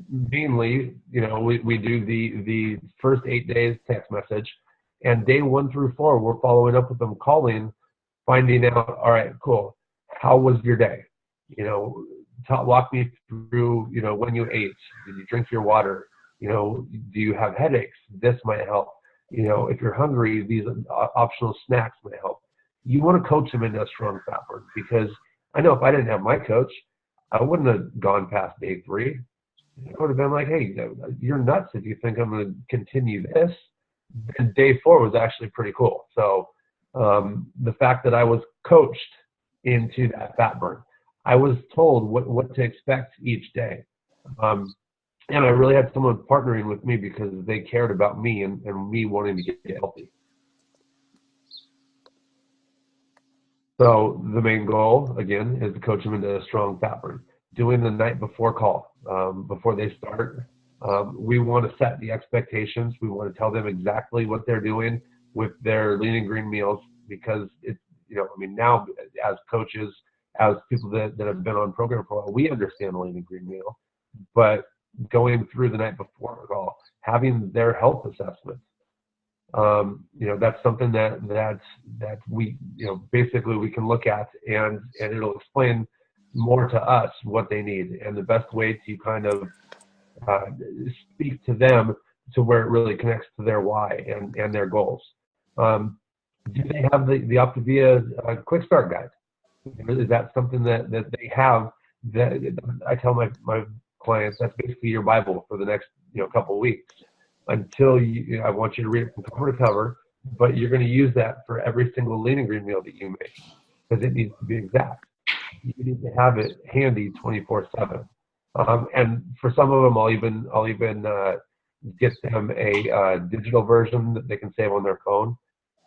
Mainly, we do the first 8 days text message, and day 1 through 4, we're following up with them, calling, finding out, all right, cool, how was your day? Walk me through, when you ate, did you drink your water? Do you have headaches? This might help. If you're hungry, these optional snacks might help. You want to coach them into a strong fat burn, because I know if I didn't have my coach, I wouldn't have gone past day 3. I would have been like, hey, you're nuts if you think I'm going to continue this. And day 4 was actually pretty cool. So the fact that I was coached into that fat burn, I was told what to expect each day. And I really had someone partnering with me because they cared about me and me wanting to get healthy. So the main goal, again, is to coach them into a strong fat burn. Doing the night before call, before they start, we want to set the expectations. We want to tell them exactly what they're doing with their lean and green meals, because it's, now as coaches, as people that have been on program for a while, we understand the lean and green meal, but going through the night before call, having their health assessment, that's something that we, basically we can look at, and it'll explain more to us what they need and the best way to kind of speak to them to where it really connects to their why and their goals. Do they have the Optavia quick start guide? Is that something that they have? That I tell my clients, that's basically your Bible for the next couple of weeks until I want you to read it from cover to cover, but you're going to use that for every single lean and green meal that you make, because it needs to be exact. You need to have it handy 24/7. And for some of them, I'll even get them a digital version that they can save on their phone.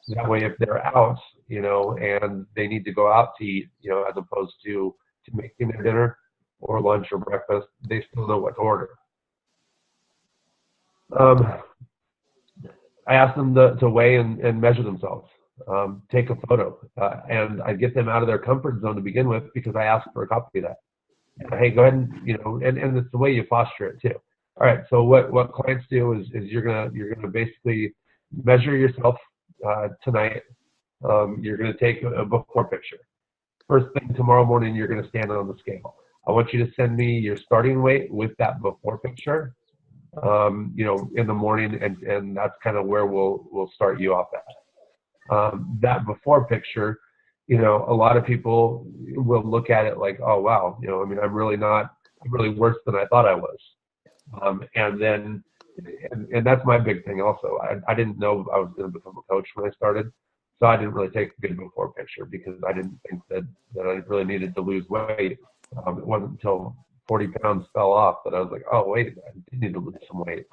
That way, if they're out, and they need to go out to eat, as opposed to making their dinner or lunch or breakfast, they still know what to order. I asked them to weigh and measure themselves. take a photo. And I get them out of their comfort zone to begin with because I ask for a copy of that. Hey, go ahead and, and it's the way you foster it too. All right, so what clients do is you're gonna basically measure yourself tonight. You're gonna take a before picture. First thing tomorrow morning, you're gonna stand on the scale. I want you to send me your starting weight with that before picture, in the morning, and that's kind of where we'll start you off at. That before picture, a lot of people will look at it like, oh wow, I'm really worse than I thought I was. And then, and that's my big thing also. I didn't know I was going to become a coach when I started, so I didn't really take a good before picture because I didn't think that I really needed to lose weight. It wasn't until 40 pounds fell off that I was like, oh wait, I did need to lose some weight.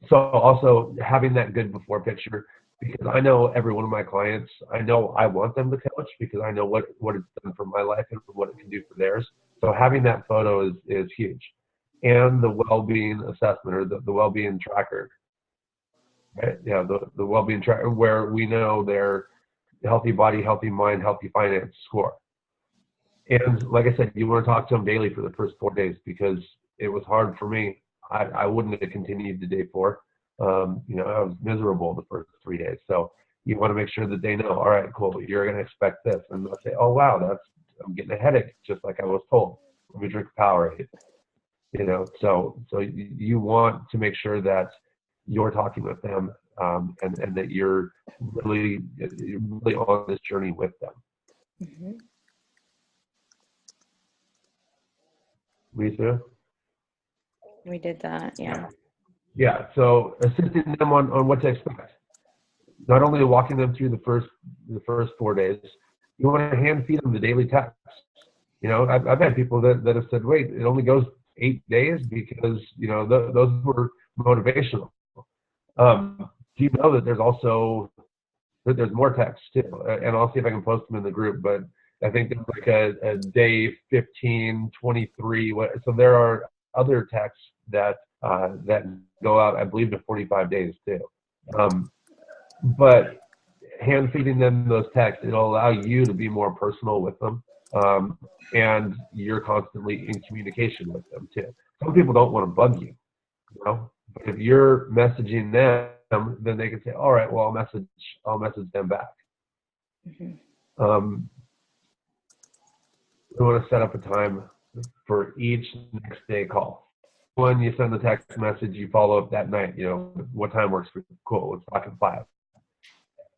So also having that good before picture, because I know every one of my clients, I know I want them to coach because I know what it's done for my life and what it can do for theirs. So having that photo is huge. And the well-being assessment, or the well-being tracker, right? Yeah, the well-being tracker, where we know their healthy body, healthy mind, healthy finance score. And like I said, you want to talk to them daily for the first 4 days because it was hard for me. I wouldn't have continued to day 4. I was miserable the first 3 days. So you want to make sure that they know, all right, cool, you're going to expect this. And they'll say, oh, wow, I'm getting a headache, just like I was told. Let me drink Powerade. So you want to make sure that you're talking with them, and that you're really on this journey with them. Mm-hmm. Lisa? We did that, yeah. Yeah, so assisting them on what to expect. Not only walking them through the first 4 days, you want to hand feed them the daily tasks. I've had people that have said, wait, it only goes 8 days because, those were motivational. Do you know that there's more texts too? And I'll see if I can post them in the group, but I think there's like a day 15, 23. So there are other texts that go out, I believe, to 45 days too. But hand feeding them those texts, it'll allow you to be more personal with them. And you're constantly in communication with them too. Some people don't want to bug you, but if you're messaging them, then they can say, all right, well, I'll message them back. Mm-hmm. We want to set up a time for each next day call. When you send the text message, you follow up that night. What time works for you? Cool, let's talk at 5.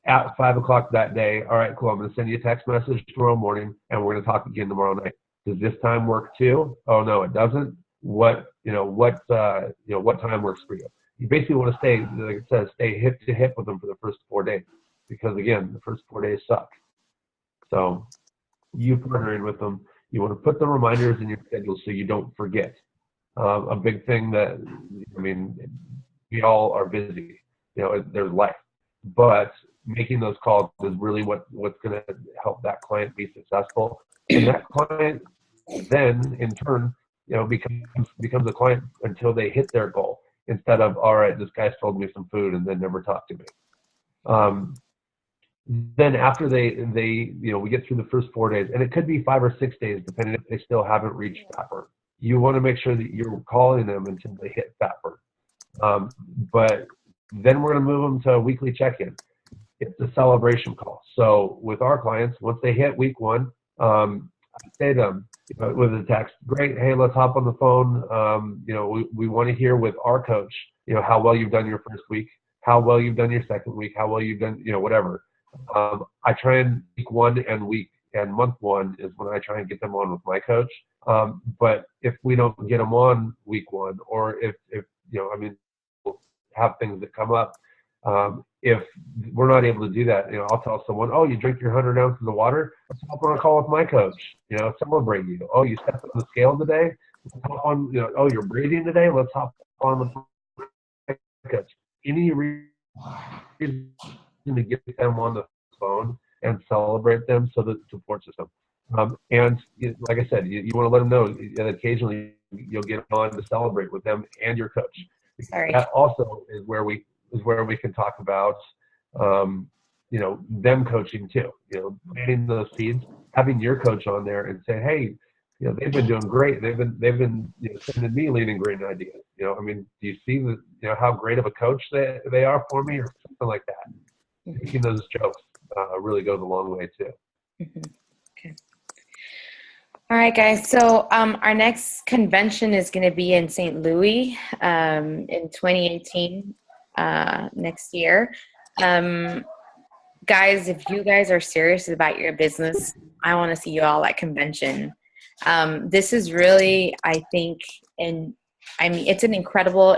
At 5 o'clock that day, all right, cool, I'm going to send you a text message tomorrow morning, and we're going to talk again tomorrow night. Does this time work too? Oh no, it doesn't. What time works for you? You basically want to stay, like it says, stay hip to hip with them for the first 4 days, because again, the first 4 days suck. So you partnering with them, you want to put the reminders in your schedule so you don't forget. A big thing that, we all are busy, there's life, but making those calls is really what's going to help that client be successful. And that client then in turn, becomes a client until they hit their goal, instead of, all right, this guy sold me some food and then never talked to me. Then after we get through the first 4 days, and it could be 5 or 6 days, depending if they still haven't reached fat burn. You want to make sure that you're calling them until they hit fat burn. But then we're going to move them to a weekly check-in. It's a celebration call. So with our clients, once they hit week 1, I say to them with a text, great, hey, let's hop on the phone. We want to hear with our coach, how well you've done your first week, how well you've done your second week, how well you've done, whatever. I try and week 1 and month 1 is when I try and get them on with my coach. But if we don't get them on week 1, or if we'll have things that come up. If we're not able to do that, I'll tell someone, oh, you drink your 100 ounces of water? Let's hop on a call with my coach, celebrate you. Oh, you stepped on the scale today? Let's hop on, oh, you're breathing today? Let's hop on with my coach. Any reason to get them on the phone and celebrate them so that the support system. And like I said, you want to let them know that occasionally you'll get on to celebrate with them and your coach. Sorry. That also is where we can talk about you know, them coaching too, you know, planting those seeds, having your coach on there and say, hey, you know, they've been doing great. They've been you know, sending me lean and green ideas. You know, I mean, do you see the, you know, how great of a coach they are for me, or something like that? Making those jokes really goes a long way too. Okay. All right, guys. So our next convention is going to be in St. Louis in 2018 next year. Guys, if you guys are serious about your business, I want to see you all at convention. This is really, I think, and I mean, it's an incredible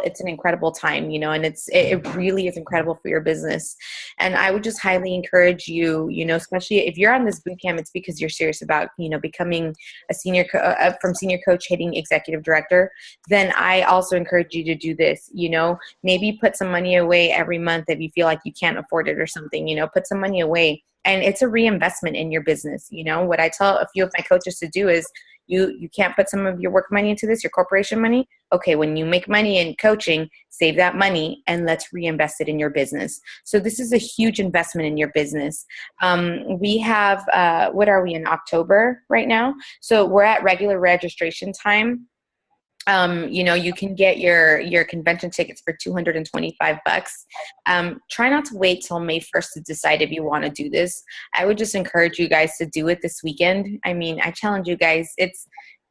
time, you know, and it really is incredible for your business. And I would just highly encourage you, you know, especially if you're on this boot camp, it's because you're serious about, you know, becoming a from senior coach hitting executive director. Then I also encourage you to do this, you know, maybe put some money away every month if you feel like you can't afford it or something, you know, put some money away. And it's a reinvestment in your business. You know, what I tell a few of my coaches to do is you can't put some of your work money into this, your corporation money. Okay, when you make money in coaching, save that money and let's reinvest it in your business. So this is a huge investment in your business. We have, what are we in October right now? So we're at regular registration time. You know, you can get your convention tickets for $225. Try not to wait till May 1st to decide if you want to do this. I would just encourage you guys to do it this weekend. I mean, I challenge you guys.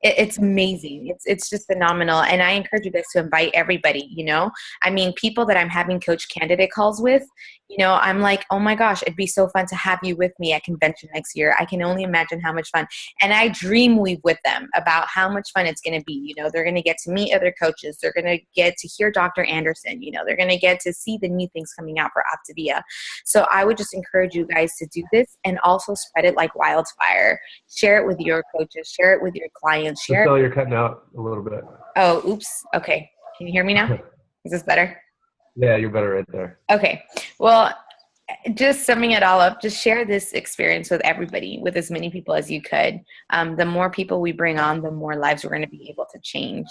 It's amazing. It's just phenomenal. And I encourage you guys to invite everybody, you know, I mean, people that I'm having coach candidate calls with, you know, I'm like, oh my gosh, it'd be so fun to have you with me at convention next year. I can only imagine how much fun. And I dream weave with them about how much fun it's going to be. You know, they're going to get to meet other coaches. They're going to get to hear Dr. Anderson, you know, they're going to get to see the new things coming out for Optavia. So I would just encourage you guys to do this and also spread it like wildfire. Share it with your coaches, share it with your clients, share So it. you're cutting out a little bit. Oh, oops. Okay. Can you hear me now? Is this better? Yeah, you're better right there. Okay. Well, just summing it all up, just share this experience with everybody, with as many people as you could. The more people we bring on, the more lives we're going to be able to change.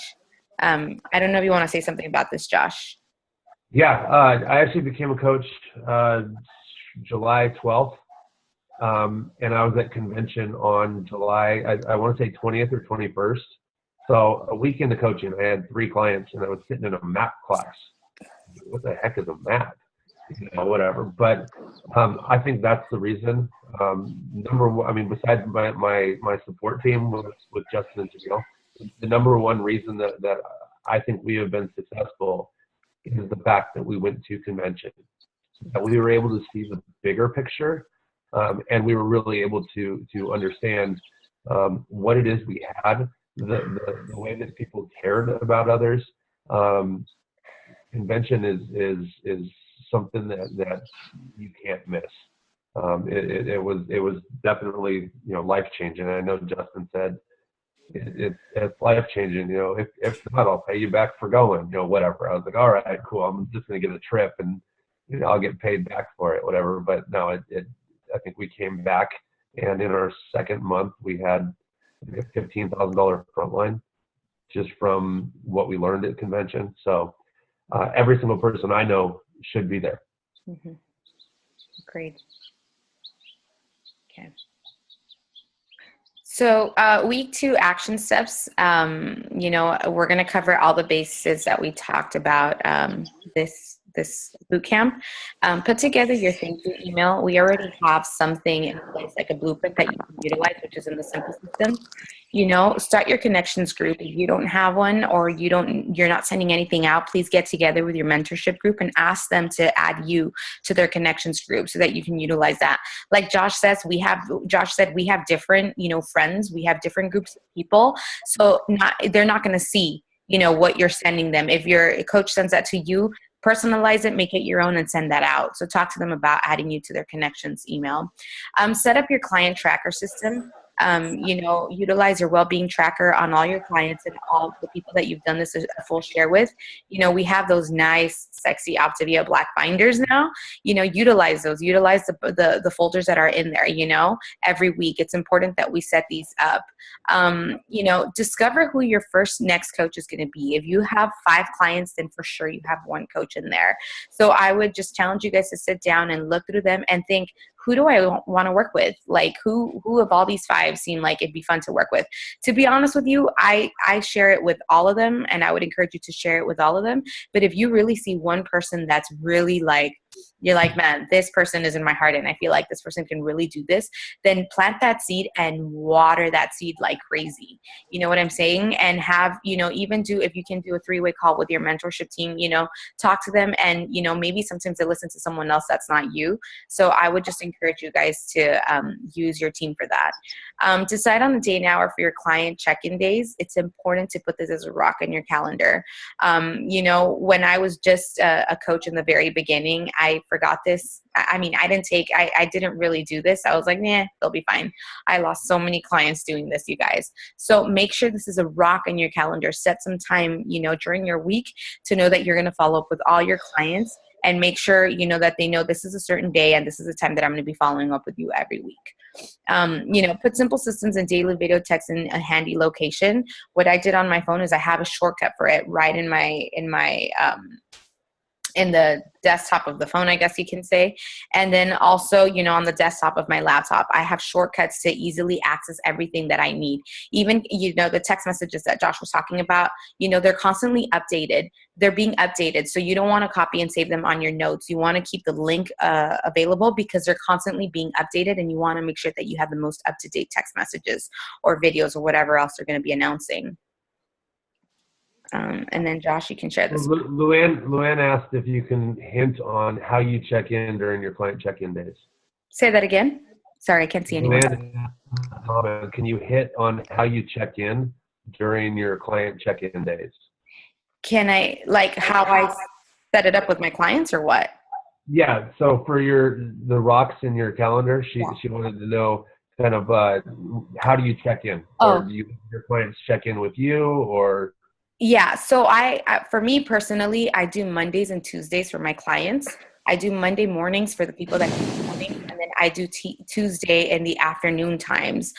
I don't know if you want to say something about this, Josh. Yeah, I actually became a coach July 12th. And I was at convention on July, I want to say 20th or 21st. So a week into coaching, I had 3 clients and I was sitting in a map class. What the heck is a map? You know, whatever. But I think that's the reason. Number one, I mean, besides my support team with Justin and Jamil, the number one reason that I think we have been successful is the fact that we went to convention, that we were able to see the bigger picture, and we were really able to understand what it is we had, the way that people cared about others. Convention is something that you can't miss. It was definitely, you know, life changing. I know Justin said it's life changing. You know, if not, I'll pay you back for going. You know, whatever. I was like, all right, cool. I'm just gonna get a trip and, you know, I'll get paid back for it, whatever. But no, I think we came back, and in our second month we had a $15,000 front line just from what we learned at convention. So every single person I know should be there. Mm-hmm. Great. Okay. So week 2 action steps, you know, we're going to cover all the bases that we talked about this boot camp. Put together your thank you email. We already have something in place, like a blueprint that you can utilize, which is in the Simple system. You know, start your connections group. If you don't have one, or you're not sending anything out, please get together with your mentorship group and ask them to add you to their connections group so that you can utilize that. Like Josh said, we have different, you know, friends. We have different groups of people. So they're not going to see, you know, what you're sending them. If your coach sends that to you, personalize it, make it your own, and send that out. So talk to them about adding you to their connections email. Set up your client tracker system. You know, utilize your well-being tracker on all your clients and all the people that you've done this a full share with. You know, we have those nice sexy Optavia black binders now. Utilize those, utilize the folders that are in there, every week. It's important that we set these up. Discover who your next coach is going to be. If you have 5 clients, then for sure you have 1 coach in there. So I would just challenge you guys to sit down and look through them and think, who do I want to work with? Like who of all these 5 seem like it'd be fun to work with? To be honest with you, I share it with all of them, and I would encourage you to share it with all of them. But if you really see one person that's really like, you're like, man, this person is in my heart and I feel like this person can really do this, then plant that seed and water that seed like crazy. You know what I'm saying? And have, even if you can do a 3-way call with your mentorship team, talk to them, and, maybe sometimes they listen to someone else that's not you. So I would just encourage you guys to use your team for that. Decide on the day and hour for your client check-in days. It's important to put this as a rock in your calendar. When I was just a coach in the very beginning, I forgot this. I didn't really do this. I was like, nah, they'll be fine. I lost so many clients doing this, you guys. So make sure this is a rock in your calendar. Set some time, during your week to know that you're going to follow up with all your clients, and make sure, that they know this is a certain day and this is the time that I'm going to be following up with you every week. Put simple systems and daily video text in a handy location. What I did on my phone is I have a shortcut for it right in the desktop of the phone, I guess you can say. And then also, on the desktop of my laptop, I have shortcuts to easily access everything that I need. Even, the text messages that Josh was talking about, they're constantly updated. They're being updated. So you don't want to copy and save them on your notes. You want to keep the link available because they're constantly being updated, and you want to make sure that you have the most up-to-date text messages or videos or whatever else they're going to be announcing. And then Josh, you can share this. Luann asked if you can hint on how you check in during your client check-in days. Say that again. Sorry, I can't see anyone. Luann, can you hit on how you check in during your client check-in days? Can I, how I set it up with my clients or what? Yeah. So for the rocks in your calendar, she wanted to know kind of how do you check in? Or do your clients check in with you, or? Yeah. So for me personally, I do Mondays and Tuesdays for my clients. I do Monday mornings for the people that can morning, and then I do Tuesday in the afternoon times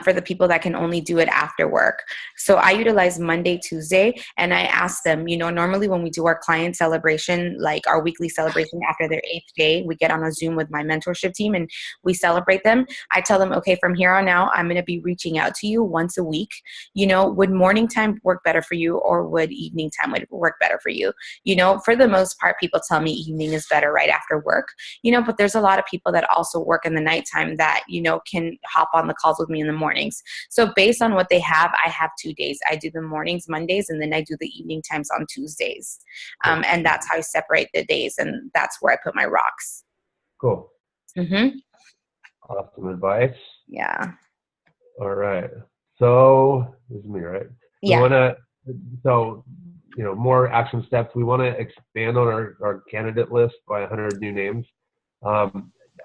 for the people that can only do it after work. So I utilize Monday, Tuesday, and I ask them, normally when we do our client celebration, like our weekly celebration after their 8th day, we get on a Zoom with my mentorship team and we celebrate them. I tell them, okay, from here on out, I'm going to be reaching out to you once a week. Would morning time work better for you, or would evening time work better for you? For the most part, people tell me evening is better right after work, but there's a lot of people that also work in the nighttime that, can hop on the calls with me in the mornings. So based on what they have, I have 2 days. I do the mornings Mondays, and then I do the evening times on Tuesdays. And that's how I separate the days, and that's where I put my rocks. Cool. Mm-hmm. Awesome advice. Yeah. All right. So this is me, right? Yeah. More action steps. We want to expand on our candidate list by 100 new names.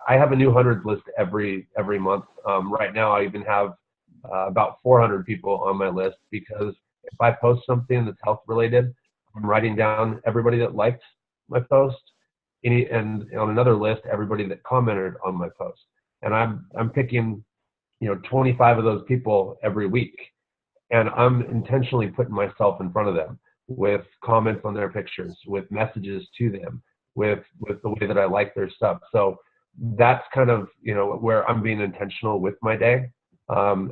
I have a new 100 list every month. Right now, I even have about 400 people on my list, because if I post something that's health related, I'm writing down everybody that liked my post, and on another list, everybody that commented on my post. And I'm picking 25 of those people every week, and I'm intentionally putting myself in front of them with comments on their pictures, with messages to them, with the way that I like their stuff. So that's kind of, where I'm being intentional with my day. I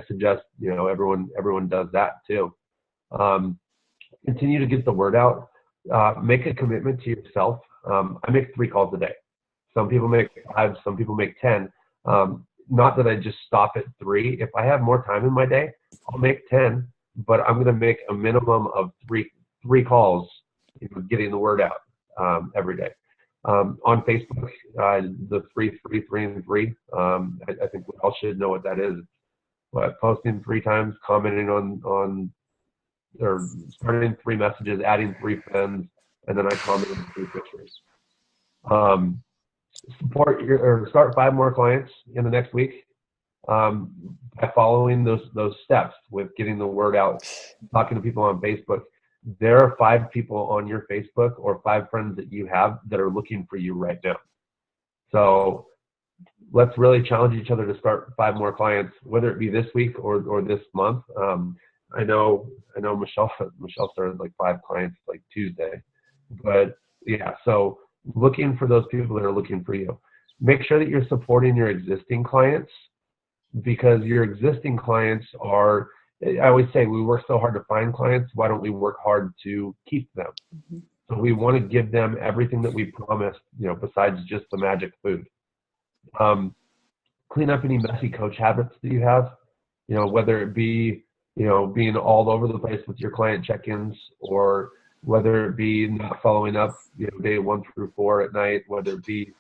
suggest, everyone does that too. Continue to get the word out. Make a commitment to yourself. I make 3 calls a day. Some people make 5, some people make 10. Not that I just stop at 3. If I have more time in my day, I'll make 10, but I'm going to make a minimum of three calls, getting the word out every day. On Facebook, the 3, 3, 3, and 3. I think we all should know what that is. But posting 3 times, commenting on or starting 3 messages, adding 3 friends, and then I comment on 3 pictures. Start 5 more clients in the next week by following those steps with getting the word out, talking to people on Facebook. there are 5 people on your Facebook or 5 friends that you have that are looking for you right now. So let's really challenge each other to start 5 more clients, whether it be this week or this month. I know Michelle started like 5 clients like Tuesday, but yeah, so looking for those people that are looking for you. Make sure that you're supporting your existing clients, because your existing clients are, I always say, we work so hard to find clients. Why don't we work hard to keep them? Mm-hmm. So we want to give them everything that we promised, besides just the magic food. Clean up any messy coach habits that you have, whether it be, being all over the place with your client check-ins, or whether it be not following up, day 1 through 4 at night, whether it be,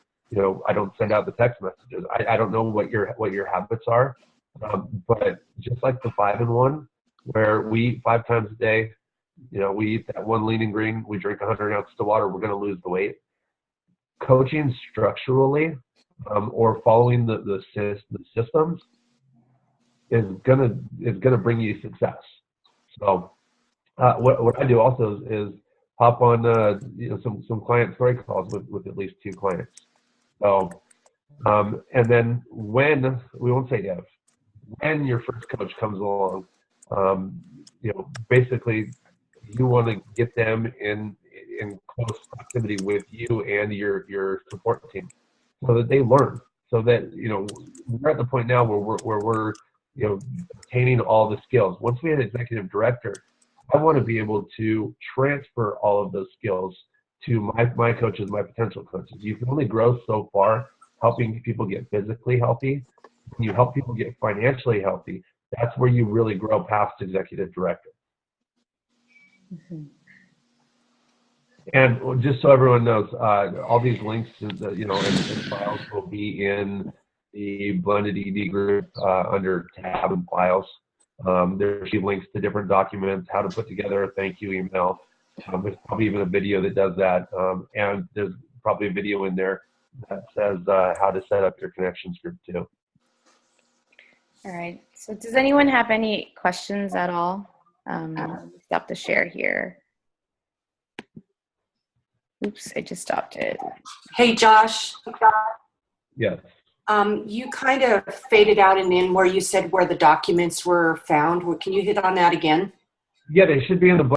I don't send out the text messages. I don't know what your habits are, but just like the 5-in-1, where we eat 5 times a day, we eat that one lean and green, we drink 100 ounces of water, we're going to lose the weight. Coaching structurally, or following the systems is gonna bring you success. So what I do also is hop on some client story calls with at least 2 clients. So and then when, we won't say if, when your first coach comes along, basically you want to get them in close proximity with you and your support team, so that they learn, so that we're at the point now where we're obtaining all the skills. Once we had executive director, I want to be able to transfer all of those skills to my coaches, my potential coaches. You can only grow so far helping people get physically healthy. When you help people get financially healthy, that's where you really grow past executive director. Mm-hmm. And just so everyone knows, all these links and files will be in the Blended ED group under tab and files. There's links to different documents, how to put together a thank you email. There's probably even a video that does that, and there's probably a video in there that says how to set up your connections group too. All right. So does anyone have any questions at all? Stop the share here. Oops, I just stopped it. Hey, Josh. Yes. You kind of faded out and in where you said where the documents were found. Can you hit on that again? Yeah, they should be in the